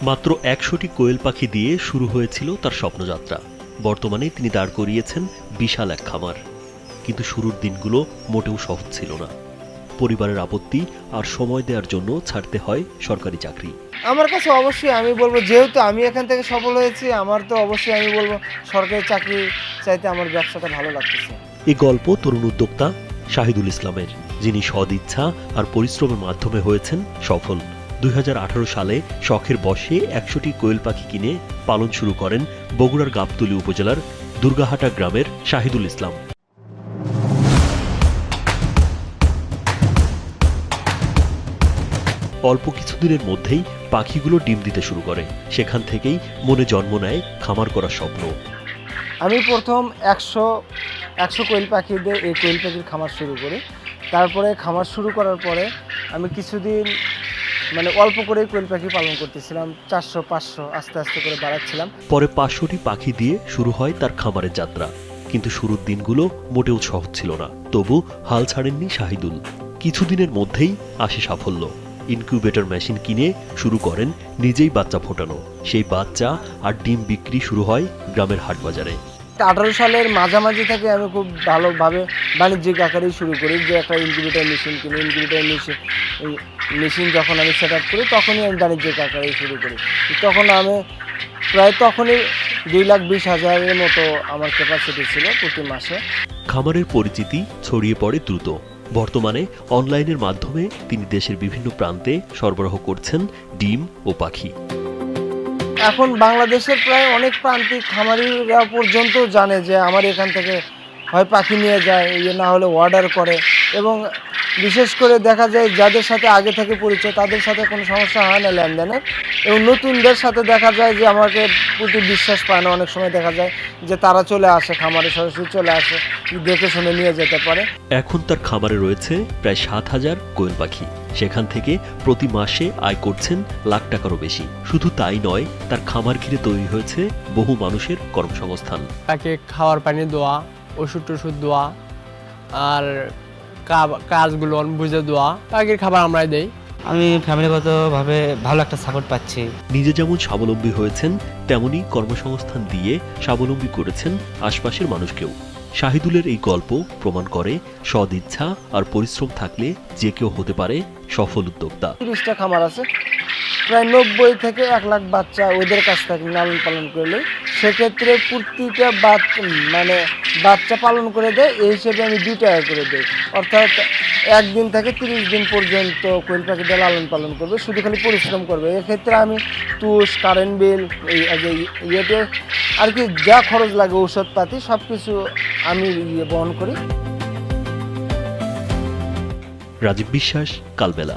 মাত্র ১০০টি কোয়েল পাখি দিয়ে শুরু হয়েছিল তার স্বপ্নযাত্রা। বর্তমানে তিনি দাঁড় করিয়েছেন বিশাল এক খামার। কিন্তু শুরুর দিনগুলো মোটেও সহজ ছিল না। পরিবারের আপত্তি আর সময় দেওয়ার জন্য ছাড়তে হয় সরকারি চাকরি। আমার কাছে অবশ্যই আমি বলবো, যেহেতু আমি এখান থেকে সফল হয়েছি, আমার তো অবশ্যই আমি বলবো সরকারি চাকরি চাইতে আমার ব্যবসাটা ভালো লাগতেছে। এই গল্প তরুণ উদ্যোক্তা শাহিদুল ইসলামের, যিনি সদিচ্ছা আর পরিশ্রমের মাধ্যমে হয়েছেন সফল। ২০১৮ সালে শখের বশে ১০০টি কোয়েল পাখি কিনে পালন শুরু করেন বগুড়ার গাবতলী উপজেলার দুর্গাহাটা গ্রামের শাহিদুল ইসলাম। অল্প কিছুদিনের মধ্যেই পাখিগুলো ডিম দিতে শুরু করে। সেখান থেকেই মনে জন্ম নেয় খামার করার স্বপ্ন। আমি প্রথম ১০০ কোয়েল পাখি দিয়ে এই কোয়েল পাখির খামার শুরু করি। তারপরে খামার শুরু করার পরে আমি কিছুদিন অল্প করে কোয়েল পাখি পালন করতেছিলাম, ৪০০-৫০০ আস্তে আস্তে করে বাড়াচ্ছিলাম। পরে ৫০০টি পাখি দিয়ে শুরু হয় তার খামারের যাত্রা। কিন্তু শুরুর দিনগুলো মোটেও সহজ ছিল না। তবু হাল ছাড়েননি শাহিদুল। কিছুদিনের মধ্যেই আসে সাফল্য। ইনকিউবেটর মেশিন কিনে শুরু করেন নিজেই বাচ্চা ফোটানো। সেই বাচ্চা আর ডিম বিক্রি শুরু হয় গ্রামের হাটবাজারে। ১৮ সালের মাঝামাঝি থেকে আমি খুব ভালোভাবে বাণিজ্যিক আকারেই শুরু করি, যে একটা ইনকিউবেটর মেশিন কিনি। ইনকিউবেটর মেশিন যখন আমি সেট আপ করি, তখনই আমি বাণিজ্যিক আকারেই শুরু করি। তখনই ২,২০,০০০-এর মতো আমার ক্যাপাসিটি ছিল প্রতি মাসে। খামারের পরিচিতি ছড়িয়ে পড়ে দ্রুত। বর্তমানে অনলাইনের মাধ্যমে তিনি দেশের বিভিন্ন প্রান্তে সরবরাহ করছেন ডিম ও পাখি। এখন বাংলাদেশের প্রায় অনেক প্রান্তিক খামারিরা পর্যন্ত জানে যে আমার এখান থেকে হয় পাখি নিয়ে যায়, না হলে অর্ডার করে। এবং বিশেষ করে দেখা যায় যাদের সাথে আগে থেকে পরিচয়, তাদের সাথে কোনো সমস্যা হয় না লেনদেনের। এবং নতুনদের সাথে দেখা যায় যে আমাকে প্রতি বিশ্বাস পায় না। অনেক সময় দেখা যায় যে তারা চলে আসে, খামারে সরাসরি চলে আসে, দেখে শুনে নিয়ে যেতে পারে। এখন তার খামারে রয়েছে প্রায় ৭,০০০ কোয়েল পাখি। সেখান থেকে প্রতি মাসে আয় করছেন লাখ টাকারও বেশি। শুধু তাই নয়, তার খামার ঘিরে তৈরি হয়েছে বহু মানুষের কর্মসংস্থান। তাকে খাওয়ার পানি দেওয়া, ওষুধ টষুধ দেওয়া, আর কাজগুলো বুঝে দেওয়া, পাখির খাবার আমরাই দেই। আমি ফ্যামিলিগতভাবে ভালো একটা সাপোর্ট পাচ্ছি। নিজে যেমন স্বাবলম্বী হয়েছেন, তেমনি কর্মসংস্থান দিয়ে স্বাবলম্বী করেছেন আশপাশের মানুষকেও। শাহিদুলের এই গল্প প্রমাণ করে সদিচ্ছা আর পরিশ্রম থাকলে যে কেউ হতে পারে সফল উদ্যোক্তা। ৩০টা খামার আছে, প্রায় ৯০ থেকে ১ লাখ বাচ্চা ওদের কাছ থেকে লালন পালন করলে সেক্ষেত্রে প্রতিটা বাচ্চা পালন করে দেয়। এই হিসেবে আমি ২ টাকা করে দিই। অর্থাৎ ১ দিন থেকে ৩০ দিন পর্যন্ত কোয়েল পাখিটা লালন পালন করবে, শুধু খালি পরিশ্রম করবে। এক্ষেত্রে আমি তুষ, কারেন্ট বিল, ইয়েতে আর কি যা খরচ লাগে, ঔষধপাতি সব কিছু আমি বহন করি। রাজীব বিশ্বাস, কালবেলা।